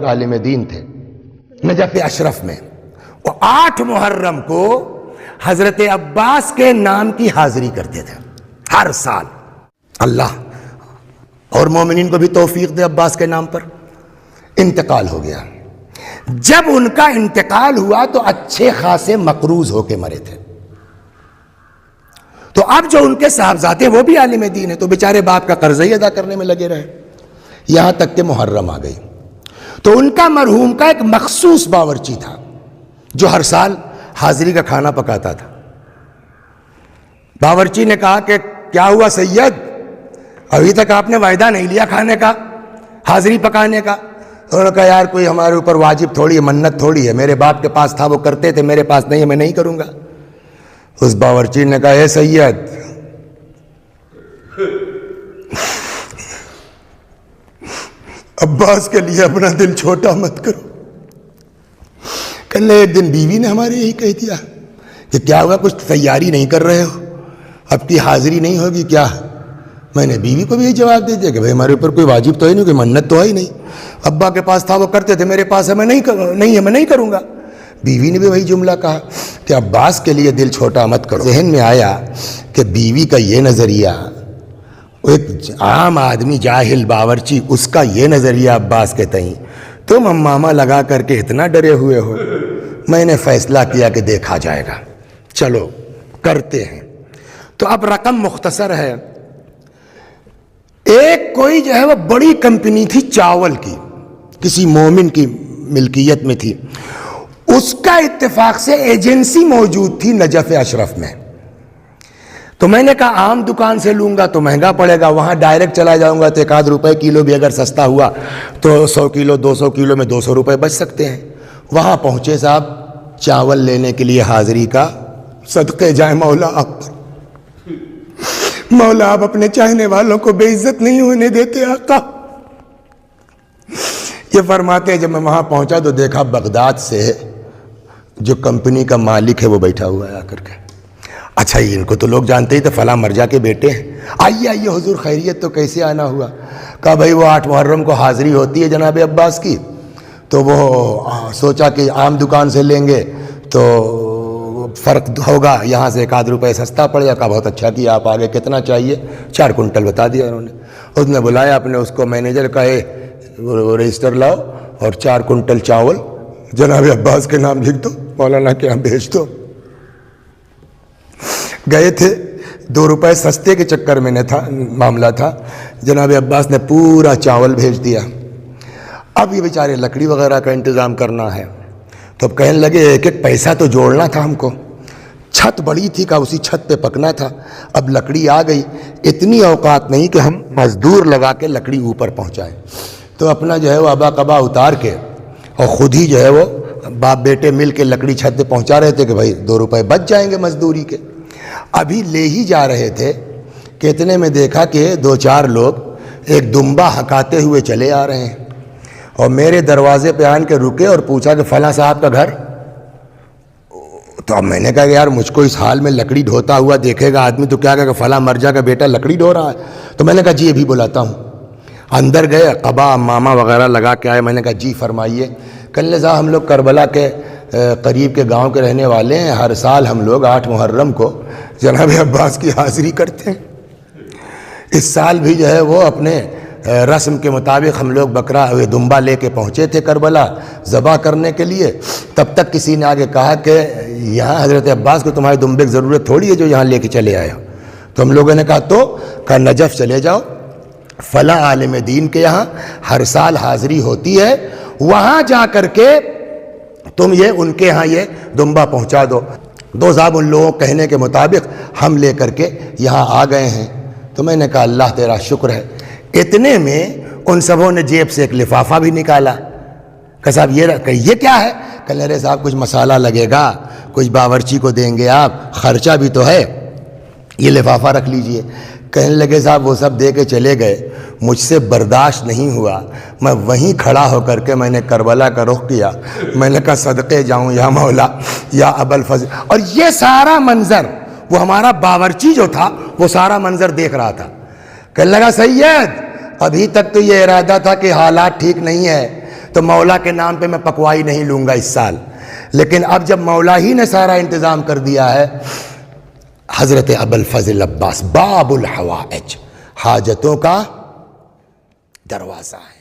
عالم دین تھے Najaf Ashraf میں، وہ 8 محرم کو حضرت عباس کے نام کی حاضری کرتے تھے ہر سال۔ اللہ اور مومنین کو بھی توفیق دے، عباس کے نام پر انتقال ہو گیا۔ جب ان کا انتقال ہوا تو اچھے خاصے مقروض ہو کے مرے تھے، تو اب جو ان کے صاحبزادے وہ بھی عالم دین ہے، تو بیچارے باپ کا قرض ہی ادا کرنے میں لگے رہے، یہاں تک کہ محرم آ گئی۔ تو ان کا مرحوم کا ایک مخصوص باورچی تھا جو ہر سال حاضری کا کھانا پکاتا تھا۔ باورچی نے کہا کہ کیا ہوا سید، ابھی تک آپ نے وعدہ نہیں لیا کھانے کا، حاضری پکانے کا؟ انہوں نے کہا یار کوئی ہمارے اوپر واجب تھوڑی ہے، منت تھوڑی ہے، میرے باپ کے پاس تھا وہ کرتے تھے، میرے پاس نہیں ہے میں نہیں کروں گا۔ اس باورچی نے کہا اے سید، عباس کے لیے اپنا دل چھوٹا مت کرو۔ کل ایک دن بیوی نے ہمارے یہی کہہ دیا کہ کیا ہوا، کچھ تیاری نہیں کر رہے ہو، اب کی حاضری نہیں ہوگی کیا؟ میں نے بیوی کو بھی یہی جواب دے دیا کہ بھائی ہمارے اوپر کوئی واجب تو ہے نہیں، کوئی منت تو ہے ہی نہیں، ابا کے پاس تھا وہ کرتے تھے، میرے پاس ہے میں نہیں کروں گا۔ بیوی نے بھی وہی جملہ کہا کہ عباس کے لیے دل چھوٹا مت کرو۔ ذہن میں آیا کہ بیوی کا یہ نظریہ، ایک عام آدمی جاہل باورچی، اس کا یہ نظریہ عباس کے تئیں، تم امامہ لگا کر کے اتنا ڈرے ہوئے ہو۔ میں نے فیصلہ کیا کہ دیکھا جائے گا، چلو کرتے ہیں۔ تو اب رقم مختصر ہے، ایک کوئی جو ہے وہ بڑی کمپنی تھی چاول کی، کسی مومن کی ملکیت میں تھی، اس کا اتفاق سے ایجنسی موجود تھی نجف اشرف میں۔ تو میں نے کہا عام دکان سے لوں گا تو مہنگا پڑے گا، وہاں ڈائریکٹ چلا جاؤں گا تو 1 روپے کلو بھی اگر سستا ہوا تو 100 کلو 200 کلو میں 200 روپے بچ سکتے ہیں۔ وہاں پہنچے صاحب چاول لینے کے لیے حاضری کا، صدقے جائیں مولا آپ پر، مولا آپ اپنے چاہنے والوں کو بے عزت نہیں ہونے دیتے آقا۔ یہ فرماتے ہیں جب میں وہاں پہنچا تو دیکھا بغداد سے جو کمپنی کا مالک ہے وہ بیٹھا ہوا ہے آ کر کے۔ اچھا ان کو تو لوگ جانتے ہی تھے، فلاں مرجع کے بیٹے ہیں، آئیے حضور خیریت، تو کیسے آنا ہوا؟ کہا بھائی وہ 8 محرم کو حاضری ہوتی ہے جناب عباس کی، تو وہ سوچا کہ عام دکان سے لیں گے تو فرق ہوگا، یہاں سے 1 روپے سستا پڑ جائے۔ کہا بہت اچھا کیا، آپ آگے کتنا چاہیے؟ 4 کنٹل بتا دیا انہوں نے۔ اس نے بلایا اپنے اس کو مینیجر کا، رجسٹر لاؤ اور 4 کنٹل چاول جناب عباس کے نام لکھ دو، مولانا کے یہاں بھیج دو۔ گئے تھے، 2 روپے سستے کے چکر میں نے تھا معاملہ تھا، جناب عباس نے پورا چاول بھیج دیا۔ اب یہ بیچارے لکڑی وغیرہ کا انتظام کرنا ہے، تو اب کہنے لگے ایک پیسہ تو جوڑنا تھا ہم کو، چھت بڑی تھی، کہا اسی چھت پہ پکنا تھا، اب لکڑی آ گئی، اتنی اوقات نہیں کہ ہم مزدور لگا کے لکڑی اوپر پہنچائیں۔ تو اپنا جو ہے وہ ابا قبا اتار کے اور خود ہی جو ہے وہ باپ بیٹے مل کے لکڑی چھت پہ پہنچا رہے تھے کہ بھائی 2 روپے بچ جائیں گے مزدوری کے۔ ابھی لے ہی جا رہے تھے کہ اتنے میں دیکھا کہ 2-4 لوگ ایک دمبا ہکاتے ہوئے چلے آ رہے ہیں، اور میرے دروازے پہ آن کے رکے اور پوچھا کہ فلاں صاحب کا گھر؟ تو اب میں نے کہا کہ یار مجھ کو اس حال میں لکڑی ڈھوتا ہوا دیکھے گا آدمی تو کیا کہے گا فلاں مرجع کا بیٹا لکڑی ڈھو رہا ہے؟ تو میں نے کہا جی ابھی بلاتا ہوں۔ اندر گئے، قبا ماما وغیرہ لگا کے آئے، میں نے کہا جی فرمائیے۔ کل صاحب ہم لوگ کربلا کے قریب کے گاؤں کے رہنے والے ہیں، ہر سال ہم لوگ 8 محرم کو جناب عباس کی حاضری کرتے ہیں، اس سال بھی جو ہے وہ اپنے رسم کے مطابق ہم لوگ بکرا دمبا لے کے پہنچے تھے کربلا ذبح کرنے کے لیے۔ تب تک کسی نے آگے کہا کہ یہاں حضرت عباس کو تمہارے دمبے کی ضرورت تھوڑی ہے جو یہاں لے کے چلے آئے ہو۔ تو ہم لوگوں نے کہا تو کہا نجف چلے جاؤ، فلاں عالم دین کے یہاں ہر سال حاضری ہوتی ہے، وہاں جا کر کے تم یہ ان کے ہاں یہ دمبا پہنچا دو۔ دو صاحب ان لوگوں کہنے کے مطابق ہم لے کر کے یہاں آ گئے ہیں۔ تو میں نے کہا اللہ تیرا شکر ہے۔ اتنے میں ان سبوں نے جیب سے ایک لفافہ بھی نکالا کہ صاحب یہ کیا ہے؟ کہ ارے صاحب کچھ مسالہ لگے گا، کچھ باورچی کو دیں گے آپ، خرچہ بھی تو ہے، یہ لفافہ رکھ لیجئے۔ کہنے لگے صاحب وہ سب دے کے چلے گئے، مجھ سے برداشت نہیں ہوا، میں وہیں کھڑا ہو کر کے میں نے کربلا کا رخ کیا، میں نے کہا صدقے جاؤں یا مولا یا ابوالفضل۔ اور یہ سارا منظر وہ ہمارا باورچی جو تھا وہ سارا منظر دیکھ رہا تھا۔ کہنے لگا سید ابھی تک تو یہ ارادہ تھا کہ حالات ٹھیک نہیں ہے، تو تو مولا کے نام پہ میں پکوائی نہیں لوں گا اس سال. لیکن اب جب مولا ہی نے سارا انتظام کر دیا ہے، حضرت ابوالفضل عباس باب الحوائج، حاجتوں کا دروازہ ہے.